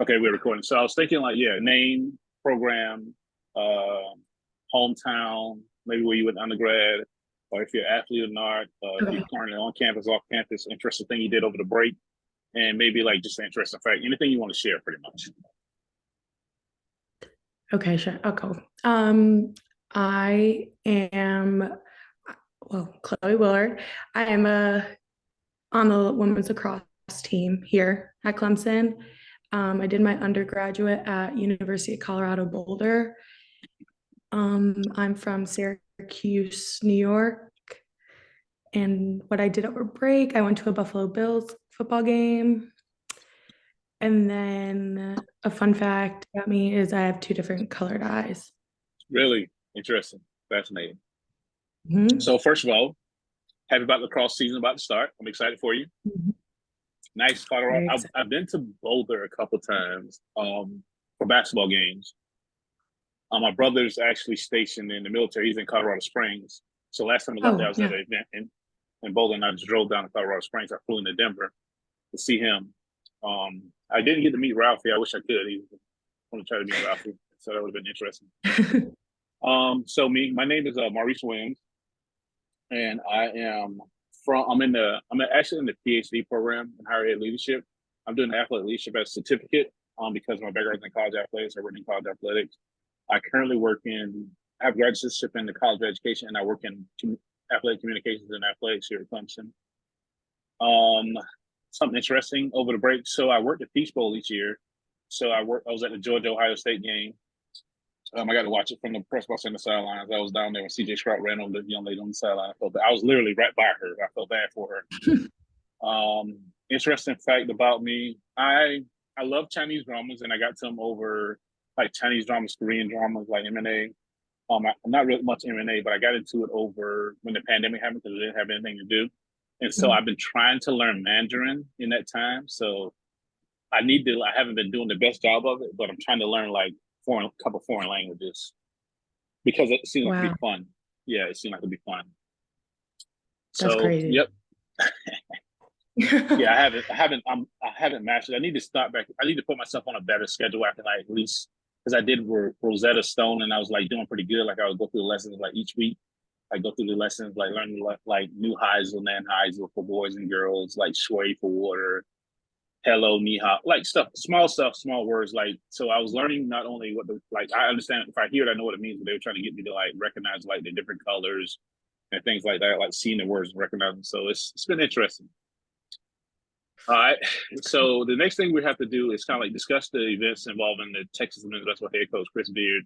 Okay, we're recording. So I was thinking like, yeah, name, program, hometown, maybe where you went undergrad, or if you're an athlete or not, if you're Okay. currently on campus, off campus, interesting thing you did over the break, and maybe like just an interesting fact, anything you want to share pretty much. Okay, sure. I'll go. I am, well, Chloe Willard. I am on the women's lacrosse team here at Clemson. I did my undergraduate at University of Colorado Boulder. I'm from Syracuse, New York. And what I did over break, I went to a Buffalo Bills football game. And then a fun fact about me is I have two different colored eyes. Really interesting, fascinating. Mhm. So first of all, happy about lacrosse season about to start. I'm excited for you. Mhm. Nice Colorado. Very I've been to Boulder a couple times for basketball games. My brother's actually stationed in the military. He's in Colorado Springs. So last time I was out there, I Oh, was at yeah. an event in Boulder, and I just drove down to Colorado Springs. I flew into Denver to see him. I didn't get to meet Ralphie. I wish I could. He want to try to meet Ralphie, so that would have been interesting. My name is Maurice Williams, and I'm actually in the PhD program in higher ed leadership. I'm doing athletic leadership as a certificate because my background is in college athletics. I work in college athletics. I currently I have graduate in the college of education, and I work in athletic communications and athletics here at Clemson. Um, Something interesting over the break. So I worked at Peach Bowl each year. I was at the Georgia Ohio State game. I got to watch it from the press box on the sidelines. I was down there when CJ Stroud ran over the young lady on the sideline. I was literally right by her. I felt bad for her. Interesting fact about me: I love Chinese dramas, and I got some over like Chinese dramas, Korean dramas, like M&A. Not really much M&A, but I got into it over when the pandemic happened because I didn't have anything to do, and so Mhm. I've been trying to learn Mandarin in that time. So I need to. I haven't been doing the best job of it, but I'm trying to learn like couple foreign languages because it seemed like to be Wow, fun. Yeah, it seemed like to be fun. that's So, crazy. yep, yeah, I haven't mastered. I need to start back. I need to put myself on a better schedule after like at least because I did Rosetta Stone and I was like doing pretty good. Like I would go through the lessons like each week. I go through the lessons like learning like new Heisel, Nan Heisel for boys and girls, like Shui for water, hello, ni hao, like stuff, small words. Like, so I was learning not only like, I understand if I hear it, I know what it means, but they were trying to get me to like recognize like the different colors and things like that, like seeing the words and recognizing them. So it's been interesting. All right. So the next thing we have to do is kind of like discuss the events involving the Texas men's basketball head coach, Chris Beard.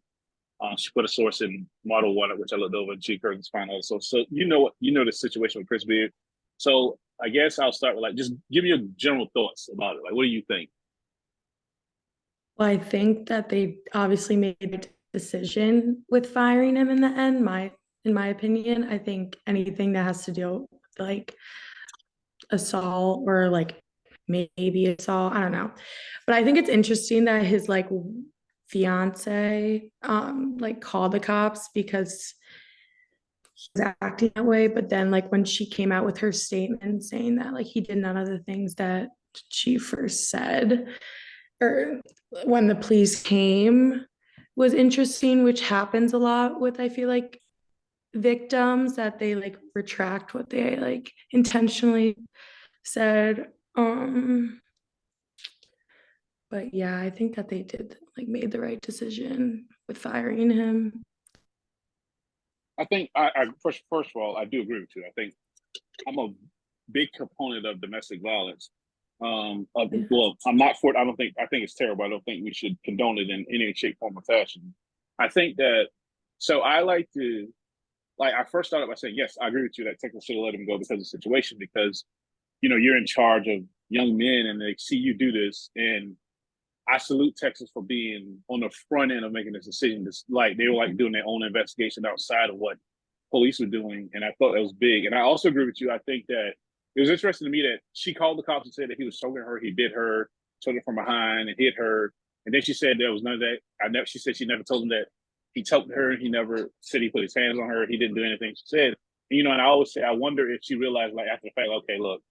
She put a source in Model One, which I looked over, and she encouraged find out. So you know the situation with Chris Beard. So I guess I'll start with like just give me your general thoughts about it. Like, what do you think? Well, I think that they obviously made a decision with firing him in the end. In my opinion, I think anything that has to deal with like assault or like maybe assault, I don't know. But I think it's interesting that his like fiance like called the cops because he was acting that way. But then like when she came out with her statement saying that like he did none of the things that she first said, or when the police came, was interesting, which happens a lot with, I feel like, victims, that they like retract what they like intentionally said. But yeah, I think that they did like made the right decision with firing him. I think first of all, I do agree with you. I think I'm a big component of domestic violence. Yeah. Well, I'm not for it. I think it's terrible. I don't think we should condone it in any shape, form, or fashion. I think that. So I like to like. I first started by saying yes. I agree with you that Texas should have let him go because of the situation. Because you're in charge of young men and they see you do this, and I salute Texas for being on the front end of making this decision. Like they were like doing their own investigation outside of what police were doing, and I thought that was big. And I also agree with you. I think that it was interesting to me that she called the cops and said that he was choking her, he bit her, took her from behind, and hit her. And then she said there was none of that. She said she never told him that he choked her. He never said he put his hands on her. He didn't do anything. She said, and I always say, I wonder if she realized like after the fact, okay, look,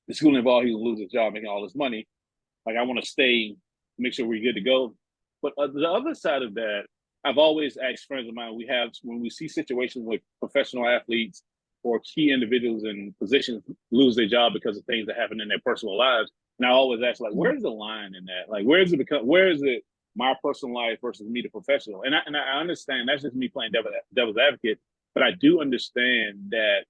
the school involved, he would lose his job making all this money. Like, I want to stay, make sure we're good to go. But the other side of that, I've always asked friends of mine, when we see situations with professional athletes or key individuals in positions lose their job because of things that happen in their personal lives. And I always ask, like, where's the line in that? Like, where is it my personal life versus me, the professional? And I understand that's just me playing devil's advocate, but I do understand that,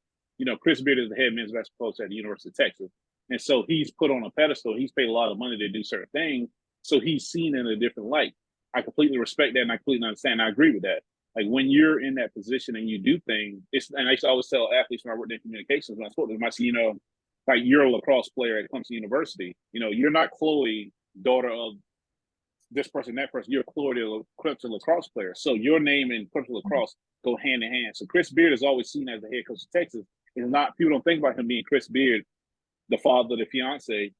Chris Beard is the head men's basketball coach at the University of Texas. And so he's put on a pedestal. He's paid a lot of money to do certain things. So he's seen in a different light. I completely respect that and I completely understand. I agree with that. Like, when you're in that position and you do things, and I used to always tell athletes when I worked in communications, when I spoke to them, I said, like, you're a lacrosse player at Clemson University. You're not Chloe, daughter of this person, that person. You're Chloe, Clemson lacrosse player. So your name and Clemson lacrosse go hand in hand. So Chris Beard is always seen as the head coach of Texas. It's not, people don't think about him being Chris Beard, the father, the fiance.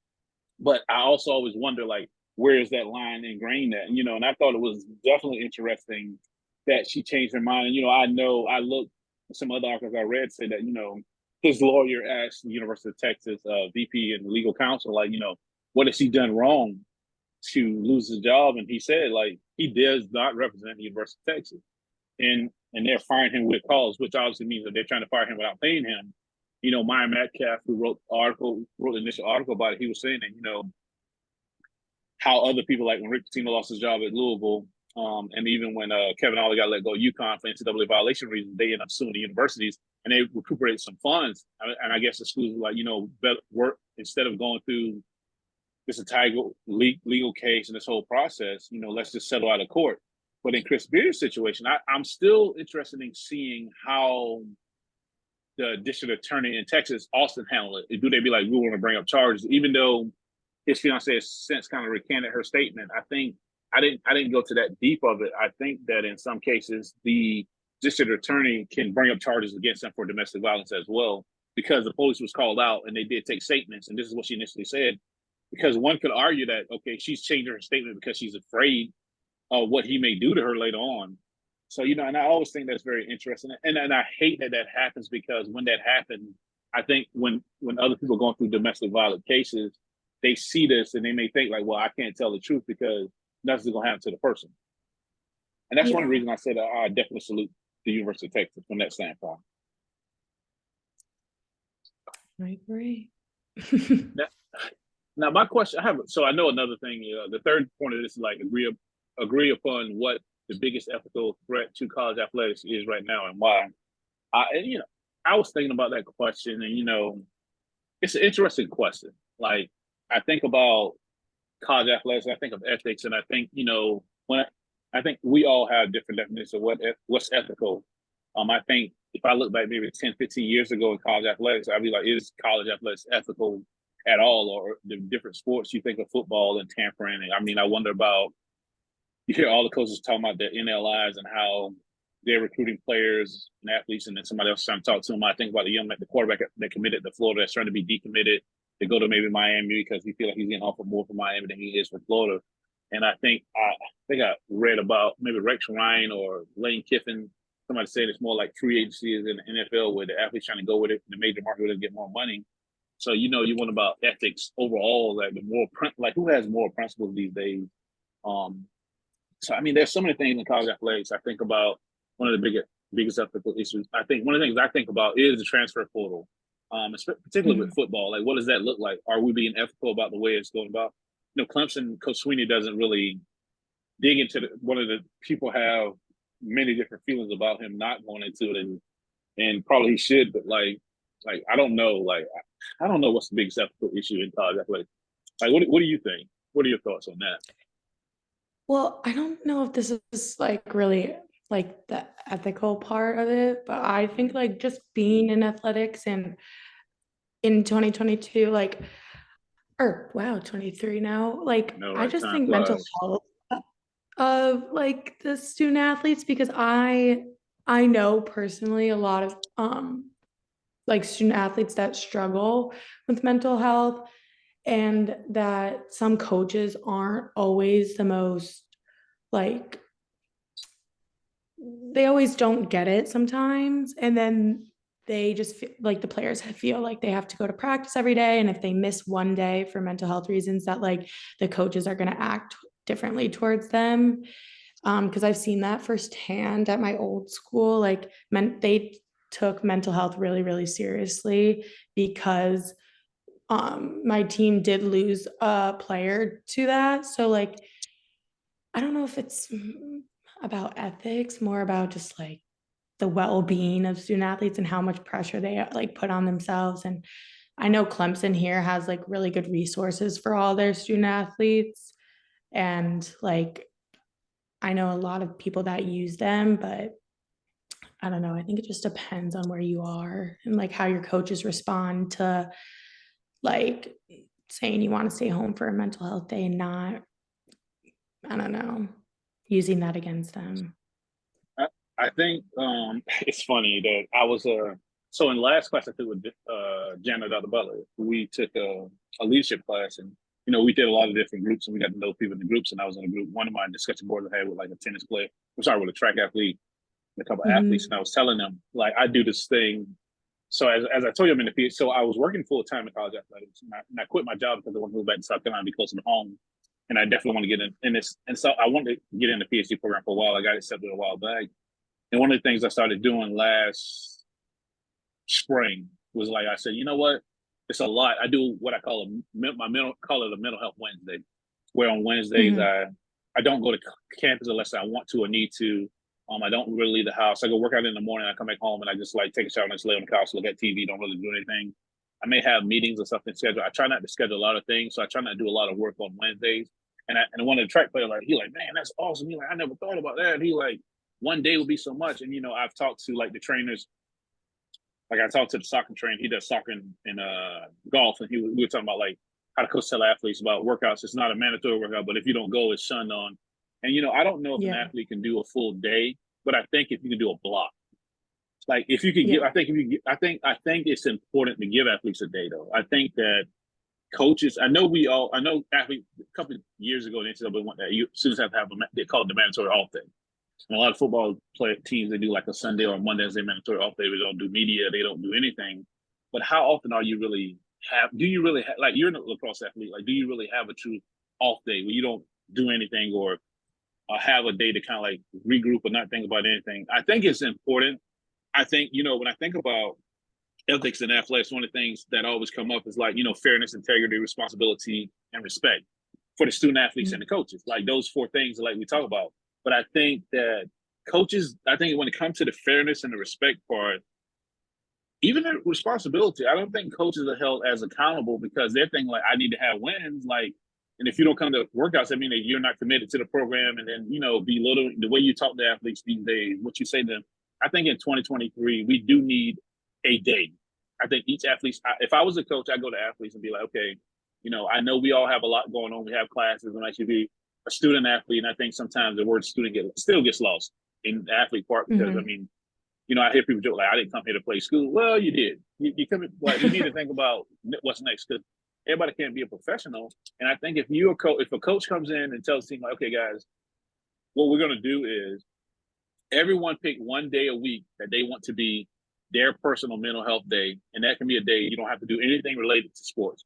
But I also always wonder, like, where is that line ingrained at? And I thought it was definitely interesting that she changed her mind. And, I looked at some other articles I read say that, his lawyer asked the University of Texas VP and legal counsel, like, what has he done wrong to lose his job? And he said, like, he does not represent the University of Texas. And they're firing him with cause, which obviously means that they're trying to fire him without paying him. Maya Metcalf, who wrote the initial article about it, he was saying that, how other people, like when Rick Pitino lost his job at Louisville, and even when Kevin Ollie got let go of UConn for NCAA violation reasons, they ended up suing the universities and they recuperated some funds. And I guess the schools were like, better work, instead of going through this entire legal case and this whole process, let's just settle out of court. But in Chris Beard's situation, I'm still interested in seeing how the district attorney in Texas, Austin, handled it. Do they be like, we want to bring up charges, even though his fiance has since kind of recanted her statement? I think I didn't go to that deep of it. I think that in some cases the district attorney can bring up charges against them for domestic violence as well, because the police was called out and they did take statements, and this is what she initially said. Because one could argue that, okay, she's changing her statement because she's afraid of what he may do to her later on. So, and I always think that's very interesting. And I hate that happens, because when that happens, I think when other people are going through domestic violence cases, they see this and they may think like, well, I can't tell the truth because nothing's going to happen to the person. And that's one of the reasons I said I definitely salute the University of Texas from that standpoint. I agree. Now, my question, I know another thing, the third point of this is like agree upon what the biggest ethical threat to college athletics is right now and why. I was thinking about that question, and it's an interesting question. Like, I think about college athletics, I think of ethics, and I think I think we all have different definitions of what's ethical. I think if I look back maybe 10, 15 years ago in college athletics, I'd be like, is college athletics ethical at all? Or the different sports, you think of football and tampering. I mean, I wonder about, you hear all the coaches talking about their NLIs and how they're recruiting players and athletes, and then somebody else trying to talk to them. I think about the quarterback that committed to Florida that's trying to be decommitted to go to maybe Miami because he feel like he's getting offered more from Miami than he is from Florida. And I think I read about maybe Rex Ryan or Lane Kiffin. Somebody said it's more like free agency is in the NFL, where the athlete's trying to go with it in the major market where they get more money. So you want about ethics overall, like who has more principles these days? So I mean, there's so many things in college athletics. I think about one of the biggest ethical issues. I think one of the things I think about is the transfer portal, particularly with football. Like, what does that look like? Are we being ethical about the way it's going about? Clemson, Coach Sweeney doesn't really dig into one of the people have many different feelings about him not going into it, and probably he should, but like I don't know. Like, I don't know what's the biggest ethical issue in college athletics. Like, what do you think? What are your thoughts on that? Well, I don't know if this is like really like the ethical part of it, but I think like just being in athletics and in 2022, like, or wow, 23 now, like, I Right? just Time think mental flies. health of like the student athletes, because I know personally a lot of like student athletes that struggle with mental health, and that some coaches aren't always the most, like, they always don't get it sometimes, and then they just like the players feel like they have to go to practice every day, and if they miss one day for mental health reasons, that like the coaches are going to act differently towards them. Because I've seen that firsthand at my old school. Like they took mental health really, really seriously, because my team did lose a player to that. So like I don't know if it's about ethics, more about just like the well-being of student athletes and how much pressure they like put on themselves. And I know Clemson here has like really good resources for all their student athletes, and like I know a lot of people that use them, but I don't know, I think it just depends on where you are and like how your coaches respond to like saying you want to stay home for a mental health day and not, I don't know, using that against them. I think it's funny that I was so in last class I took with Janet Dr. Butler, we took a leadership class, and we did a lot of different groups, and we got to know people in the groups. And I was in a group. One of my discussion boards I had with like a tennis player. I'm sorry, with a track athlete, and a couple of athletes, Mm-hmm. and I was telling them like I do this thing. So as I told you, I'm in the PhD. So I was working full time in college athletics, and I quit my job because I wanted to move back to South Carolina, be closer to home, and I definitely want to get in this. And so I wanted to get in the PhD program for a while. I got accepted a while back. And one of the things I started doing last spring was like I said, you know what? It's a lot. I do what I call call it a mental health Wednesday, where on Wednesdays Mm-hmm. I don't go to campus unless I want to or need to. I don't really leave the house. I go work out in the morning. I come back home and I just like take a shower and just lay on the couch, look at TV. Don't really do anything. I may have meetings or something scheduled. I try not to schedule a lot of things, so I try not to do a lot of work on Wednesdays. And one of the track players he like, man, that's awesome. He like, I never thought about that. And he like, one day would be so much. And I've talked to like the trainers. Like I talked to the soccer trainer. He does soccer and golf, and we were talking about like how to coach tell athletes about workouts. It's not a mandatory workout, but if you don't go, it's shunned on. And I don't know if an Yeah. athlete can do a full day, but I think if you can do a block, like if you could give, Yeah. I think if you, I think it's important to give athletes a day though. I think that coaches, I know athletes a couple of years ago, the NCAA want that students have to have they call it the mandatory off day. And a lot of football teams, they do like a Sunday or a Monday as their mandatory off day. They don't do media. They don't do anything. But how often are you really do you really like you're a lacrosse athlete, like do you really have a true off day where you don't do anything or have a day to kind of like regroup or not think about anything? I think it's important. I think, when I think about ethics and athletics, one of the things that always come up is like, fairness, integrity, responsibility, and respect for the student athletes and the coaches. Like those four things like we talk about. But I think that coaches, I think when it comes to the fairness and the respect part, even the responsibility, I don't think coaches are held as accountable because they're thinking like, I need to have wins. Like, and if you don't come to workouts, I mean that you're not committed to the program. And then, belittle the way you talk to athletes these days, what you say to them. I think in 2023, we do need a day. I think each athlete, if I was a coach, I'd go to athletes and be like, okay, I know we all have a lot going on. We have classes and actually be a student athlete. And I think sometimes the word student still gets lost in the athlete part because, I Mm-hmm. mean, I hear people joke like, I didn't come here to play school. Well, you did. You come, but you need to think about what's next because everybody can't be a professional. And I think if if a coach comes in and tells the team like, okay, guys, what we're going to do is everyone pick one day a week that they want to be their personal mental health day, and that can be a day you don't have to do anything related to sports.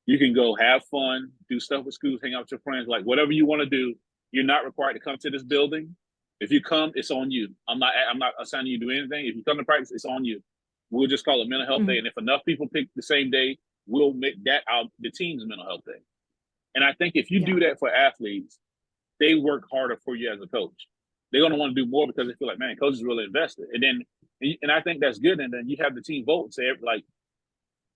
You can go have fun, do stuff with schools, hang out with your friends, like whatever you want to do. You're not required to come to this building. If you come, it's on you. I'm not assigning you to do anything. If you come to practice, it's on you. We'll just call it mental health day. Mm-hmm. And if enough people pick the same day, we'll make that the team's mental health day. And I think if you Yeah. do that for athletes, they work harder for you as a coach. They're going to want to do more because they feel like, man, coach is really invested. And I think that's good. And then you have the team vote and say, like,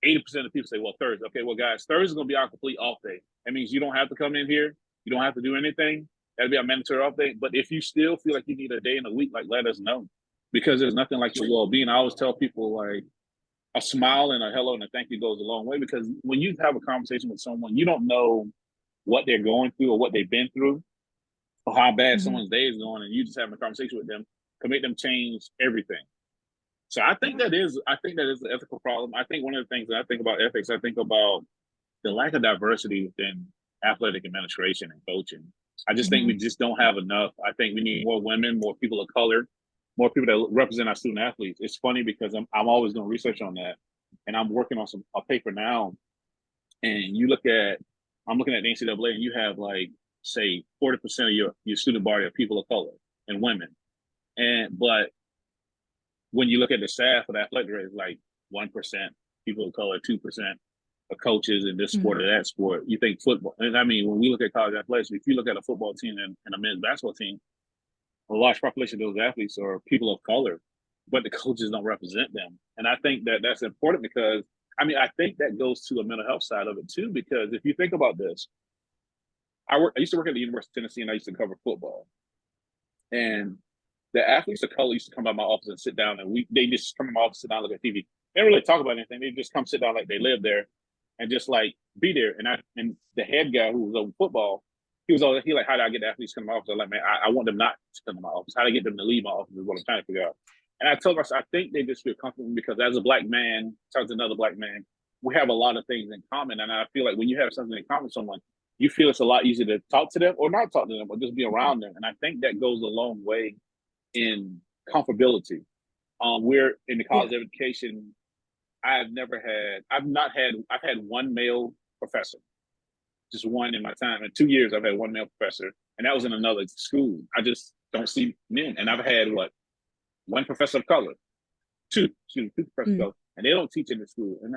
80% of people say, well, Thursday. Okay, well, guys, Thursday is going to be our complete off day. That means you don't have to come in here. You don't have to do anything. That'll be our mandatory off day. But if you still feel like you need a day in a week, like, let us know. Because there's nothing like your well-being. I always tell people, like, a smile and a hello and a thank you goes a long way. Because when you have a conversation with someone, you don't know what they're going through or what they've been through or how bad Mm-hmm. someone's day is going, and you just having a conversation with them can make them change everything. So I think Yeah. I think that is an ethical problem. I think one of the things that I think about ethics, I think about the lack of diversity within athletic administration and coaching. I just think we Mm-hmm. just don't have enough. I think we need more women, more people of color. more people that represent our student athletes. It's funny because I'm always doing research on that, and I'm working on a paper now. And I'm looking at the NCAA, and you have like say 40% of your student body are people of color and women, but when you look at the staff of the athletic rate, it's like 1% people of color, 2% of coaches in this sport or that sport. You think football, and I mean, when we look at college athletics, if you look at a football team and a men's basketball team, a large population of those athletes are people of color, but the coaches don't represent them. And I think that that's important because, I mean, I think that goes to the mental health side of it too, because if you think about this, I used to work at the University of Tennessee and I used to cover football. And the athletes of color used to come by my office and sit down, and they just come to my office, sit down, look at TV. They didn't really talk about anything. They just come sit down like they live there and just like be there. And the head guy who was over football, he like, how do I get the athletes to come to my office? I'm like, man, I want them not to come to my office. How do I get them to leave my office is what I'm trying to figure out. And I told myself, I think they just feel comfortable because as a black man, talking to another black man, we have a lot of things in common. And I feel like when you have something in common with someone, you feel it's a lot easier to talk to them or not talk to them, or just be around them. And I think that goes a long way in comfortability. We're in the college education. I've had one male professor, just one in my time. In 2 years, I've had one male professor, and that was in another school. I just don't see men. And I've had one professor of color, two professors of color, and they don't teach in the school. And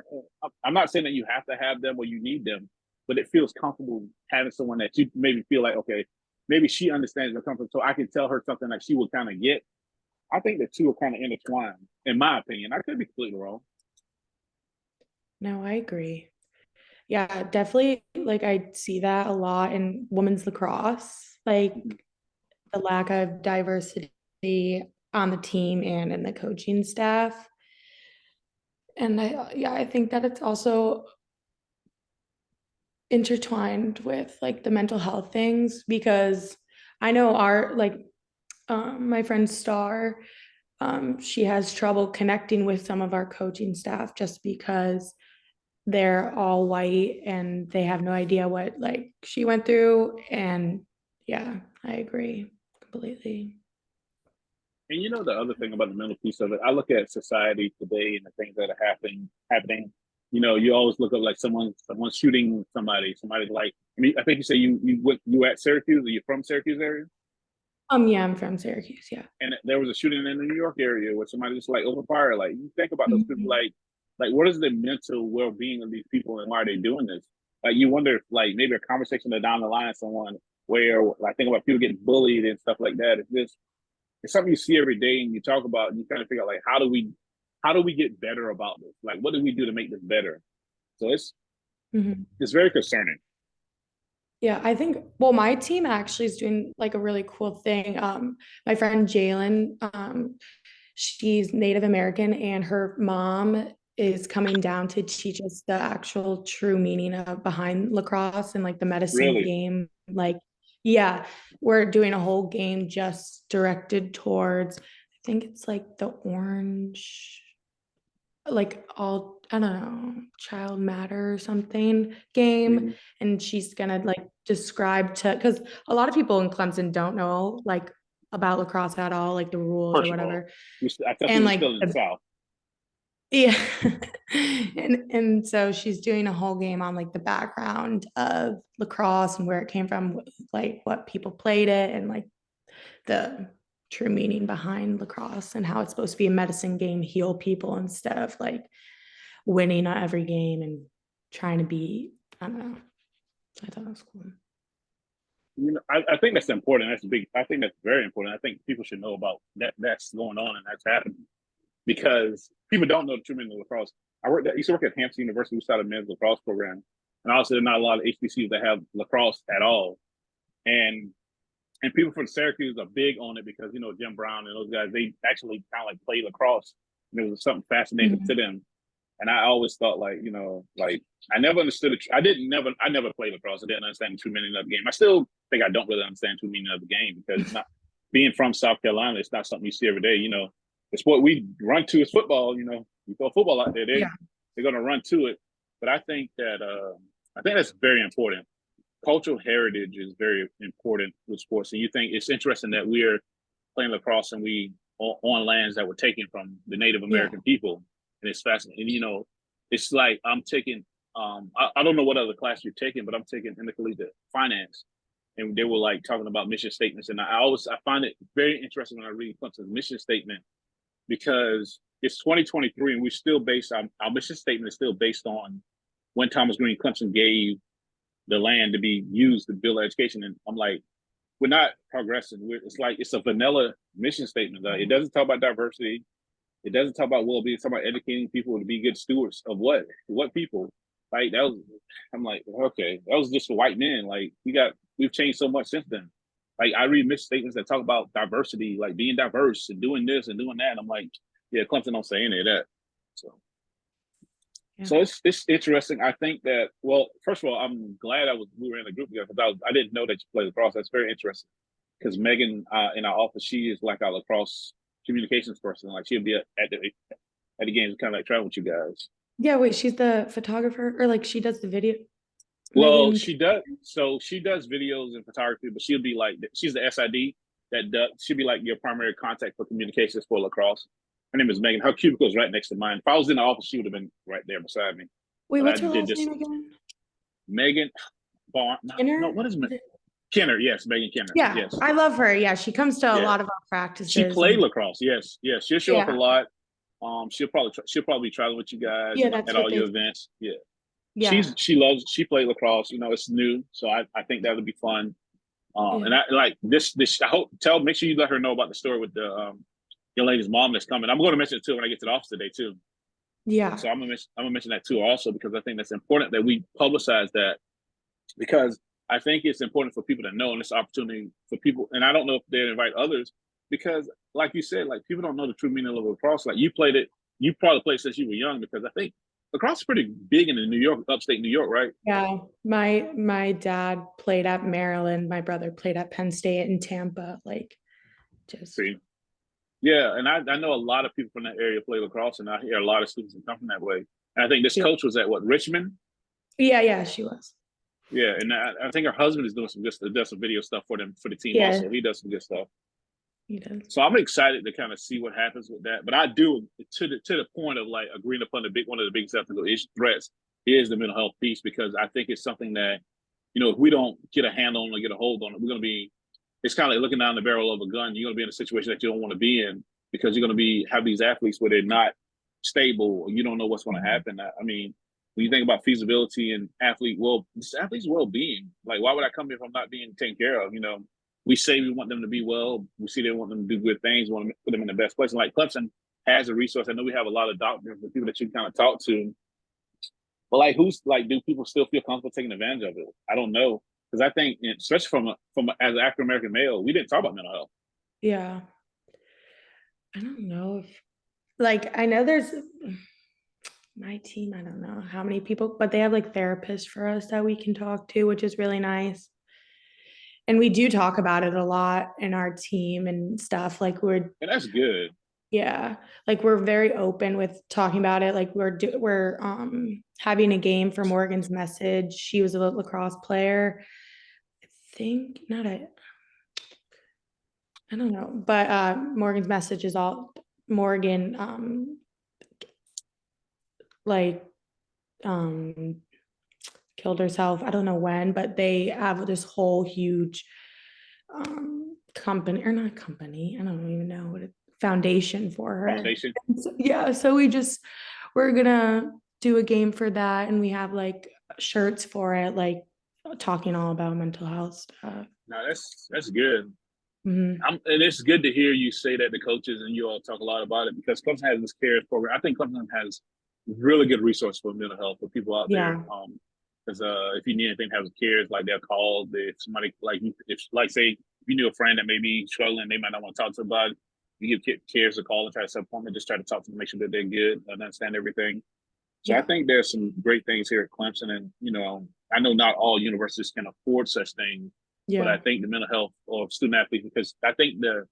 I'm not saying that you have to have them or you need them, but it feels comfortable having someone that you maybe feel like, okay, maybe she understands the comfort, so I can tell her something that she will kind of get. I think the two are kind of intertwined, in my opinion. I could be completely wrong. No, I agree. Yeah, definitely. Like I see that a lot in women's lacrosse, like the lack of diversity on the team and in the coaching staff. And I think that it's also intertwined with like the mental health things because I know my friend Star, she has trouble connecting with some of our coaching staff just because they're all white and they have no idea what like she went through. And yeah, I agree completely. And you know the other thing about the mental piece of it, I look at society today and the things that are happening. You know, you always look up like someone's shooting somebody. Somebody's like, I mean, I think you say you at Syracuse, or you from Syracuse area? Yeah, I'm from Syracuse. Yeah. And there was a shooting in the New York area where somebody just like opened fire. Like you think about those people, Mhm. like what is the mental well being of these people and why are they doing this? Like you wonder if like maybe a conversation down the line, someone where like think about people getting bullied and stuff like that. It's something you see every day and you talk about and you kind of figure out like how do we get better about this? Like what do we do to make this better? So Mhm. it's very concerning. Yeah, I think, well, my team actually is doing like a really cool thing. My friend Jalen, she's Native American and her mom is coming down to teach us the actual true meaning of behind lacrosse and like the medicine Really. game. Like, yeah, we're doing a whole game just directed towards, I think it's like the orange, like all I don't know, child matter or something game. Mm-hmm. And she's gonna like describe to because a lot of people in Clemson don't know like about lacrosse at all, like the rules or First of all, whatever. I tell And people we're like still in the South. yeah. And so she's doing a whole game on like the background of lacrosse and where it came from, like what people played it and like the true meaning behind lacrosse and how it's supposed to be a medicine game, heal people instead of like winning at every game and trying to be, I don't know. I thought that was cool. You know, I think that's important. That's big. I think that's very important. I think people should know about that. That's going on and that's happening because people don't know the true meaning of lacrosse. I used to work at Hampton University. We started a men's lacrosse program, and also there's not a lot of HBCUs that have lacrosse at all. And people from Syracuse are big on it because you know Jim Brown and those guys. They actually kind of like play lacrosse, and it was something fascinating Mhm. to them. And I always thought like, you know, like I never understood it. I never played lacrosse. I didn't understand the true meaning of the game. I still think I don't really understand the true meaning of the game because it's not being from South Carolina, it's not something you see every day. You know, the sport we run to is football, you know, you throw football out there, Yeah. they're gonna run to it. But I think that's very important. Cultural heritage is very important with sports. And you think it's interesting that we're playing lacrosse and we on lands that were taken from the Native Yeah. American people, and it's fascinating. And it's like I'm taking I don't know what other class you're taking, but I'm taking intercollegiate finance, and they were like talking about mission statements, and I find it very interesting when I read Clemson's mission statement because it's 2023 and we're still based on our mission statement is still based on when Thomas Green Clemson gave the land to be used to build education, and I'm like, we're not progressing. It's like it's a vanilla mission statement. It doesn't talk about diversity. It doesn't talk about well-being. It's talk about educating people to be good stewards of what people. Like that was, I'm like, okay, that was just for white men. Like we've changed so much since then. Like I read mission statements that talk about diversity, like being diverse and doing this and doing that. And I'm like, yeah, Clemson don't say any of that. So Yeah. so it's interesting. I think that first of all, I'm glad we were in a group together because I didn't know that you played lacrosse. That's very interesting. Because Megan in our office, she is like our lacrosse communications person. Like she'll be at the games, kind of like traveling with you guys. Yeah, wait, she's the photographer or like she does the video. Well, Megan. she does. So she does videos and photography, but she'll be like she's the SID she'll be like your primary contact for communications for lacrosse. Her name is Megan. Her cubicle is right next to mine. If I was in the office, she would have been right there beside me. Wait, But what's I her did last this. name again? Megan Barn. Kenner? No, what is Megan? Kenner? Yes, Megan Kenner. Yeah, Yes. I love her. Yeah, she comes to a Yeah. lot of our practices. She played lacrosse. Yes, yes. She'll show up a Yeah. lot. She'll probably be traveling with you guys Yeah, that's at what all they your said. events. Yeah. Yeah. She played lacrosse. It's new, so I think that'll be fun. Yeah. And I like this. Make sure you let her know about the story with the young lady's mom that's coming. I'm going to mention it too when I get to the office today too. Yeah. So I'm gonna mention that too also because I think that's important that we publicize that because I think it's important for people to know and this opportunity for people. And I don't know if they invite others because, like you said, like people don't know the true meaning of lacrosse. Like you played it, you probably played since you were young because I think lacrosse is pretty big in the upstate New York, right? Yeah. My dad played at Maryland. My brother played at Penn State and Tampa. Like just See? Yeah, and I know a lot of people from that area play lacrosse, and I hear a lot of students that come from that way. And I think this coach was at Richmond. Yeah, she was. Yeah, and I think her husband is doing does some video stuff for the team. Yeah. Also, he does some good stuff. He does. So I'm excited to kind of see what happens with that. But I do to the point of like agreeing upon one of the big ethical threats is the mental health piece because I think it's something that if we don't get a handle on or get a hold on it, we're going to be. It's kind of like looking down the barrel of a gun. You're going to be in a situation that you don't want to be in because you're going to have these athletes where they're not stable or you don't know what's going to happen. I mean, when you think about feasibility and athlete's well-being, like why would I come here if I'm not being taken care of? We say we want them to be well. We see they want them to do good things. We want to put them in the best place. And like Clemson has a resource. I know we have a lot of doctors and people that you kind of talk to. But like, do people still feel comfortable taking advantage of it? I don't know. Because I think, especially from as an African American male, we didn't talk about mental health. Yeah. I don't know if, I know there's my team, I don't know how many people, but they have like therapists for us that we can talk to, which is really nice. And we do talk about it a lot in our team and stuff. And that's good. Yeah, like we're very open with talking about it. Like we're having a game for Morgan's Message. She was a lacrosse player. I think not a. I don't know, but Morgan's Message is all Morgan. Killed herself. I don't know when, but they have this whole huge company or not company. I don't even know what foundation for her. Foundation. So we're gonna do a game for that, and we have like shirts for it, like talking all about mental health stuff. No, that's good. Mm-hmm. And it's good to hear you say that the coaches and you all talk a lot about it because Clemson has this CARES program. I think Clemson has really good resource for mental health for people out there. Because if you need anything, have CARES, like they'll call. If somebody say if you knew a friend that may be struggling, they might not want to talk to somebody. You give CARES a call and try to set an appointment, just try to talk to them, make sure that they're good and understand everything. So I think there's some great things here at Clemson, and I know not all universities can afford such things. Yeah. But I think the mental health of student athletes, because I think the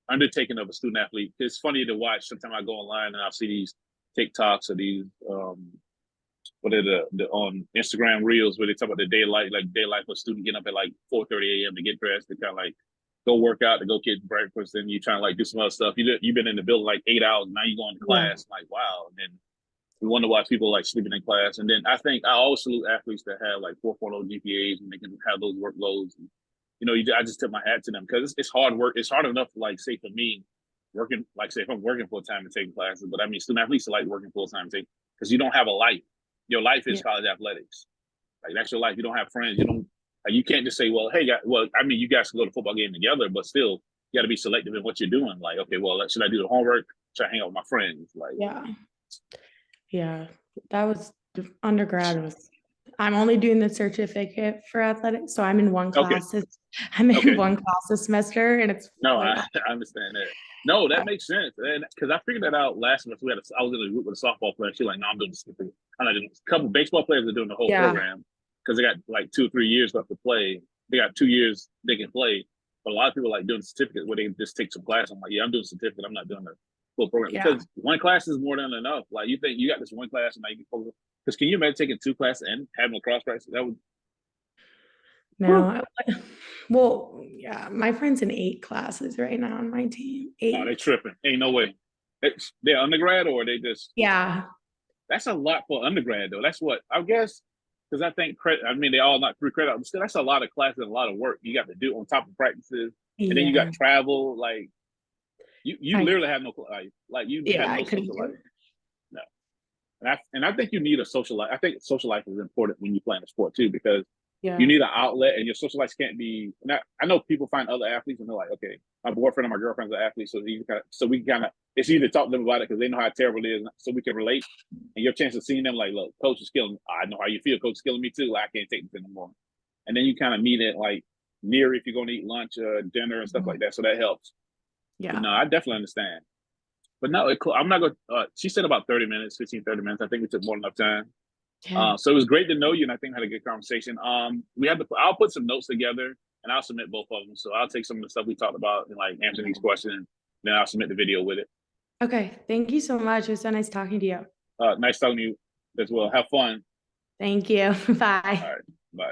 undertaking of a student athlete, it's funny to watch. Sometimes I go online and I'll see these TikToks or these, on Instagram reels where they talk about the day life of a student getting up at like 4:30 a.m. to get dressed to kind of like go work out, to go get breakfast, and you trying to like do some other stuff. You've been in the building like 8 hours, now you going to Yeah. class. Like wow, and then we wonder why people like sleeping in class. And then I think I always salute athletes that have like 4.0 GPAs and they can have those workloads. And, I just tip my hat to them because it's hard work. It's hard enough, like say for me, working, like say if I'm working full time and taking classes, but I mean student athletes are like working full time because you don't have a life. Your life is Yeah. college athletics. Like that's your life. You don't have friends. You can't just say, well, hey, I mean, you guys can go to football game together, but still, you got to be selective in what you're doing. Like, okay, well, should I do the homework? Should I hang out with my friends? Like, Yeah, that was undergrad was. I'm only doing the certificate for athletics, so I'm in one okay, class. I'm in okay, one class this semester, and it's no, like, I understand that. No, that makes sense, and because I figured that out last semester. I was in a group with a softball player. She's like, no, I'm doing the certificate. I'm not doing. A couple of baseball players are doing the whole yeah, program because they got like 2 or 3 years left to play. They got 2 years they can play, but a lot of people like doing the certificate where they just take some class. I'm like, yeah, I'm doing certificate. I'm not doing the full program yeah. because one class is more than enough. Like you think you got this one class and now you can focus. Because can you imagine taking 2 classes and having a cross practice? That would. No, well, yeah, my friend's in 8 classes right now on my team. Oh, they 8. tripping. Ain't no way. They're undergrad or they just. Yeah, That's a lot for undergrad though. That's what I guess because I think credit. I mean, they all not 3 credit, but still, that's a lot of classes and a lot of work you got to do on top of practices, and then you yeah. got travel. Like you I literally have no life. Like you have I no couldn't social do life. it. No, and I think you need a social life. I think social life is important when you play in a sport too because you Yeah, need an outlet, and your social life can't be. And I know people find other athletes and they're like, okay, my boyfriend or my girlfriend's an athlete, so we kind of it's easy to talk to them about it because they know how terrible it is, so we can relate. And your chance of seeing them like, look, coach is killing me. I know how you feel. Coach is killing me too. Like, I can't take this anymore. And then you kind of meet it like near if you're going to eat lunch or dinner and stuff like that. So that helps. But yeah. no, I definitely understand. But no, I'm not going to, she said about 30 minutes, 15, 30 minutes. I think we took more than enough time. Okay. So it was great to know you, and I think we had a good conversation. I'll put some notes together, and I'll submit both of them. So I'll take some of the stuff we talked about and like answer these questions, and then I'll submit the video with it. Okay, thank you so much. It was so nice talking to you. Nice talking to you as well. Have fun. Thank you. Bye. All right, bye.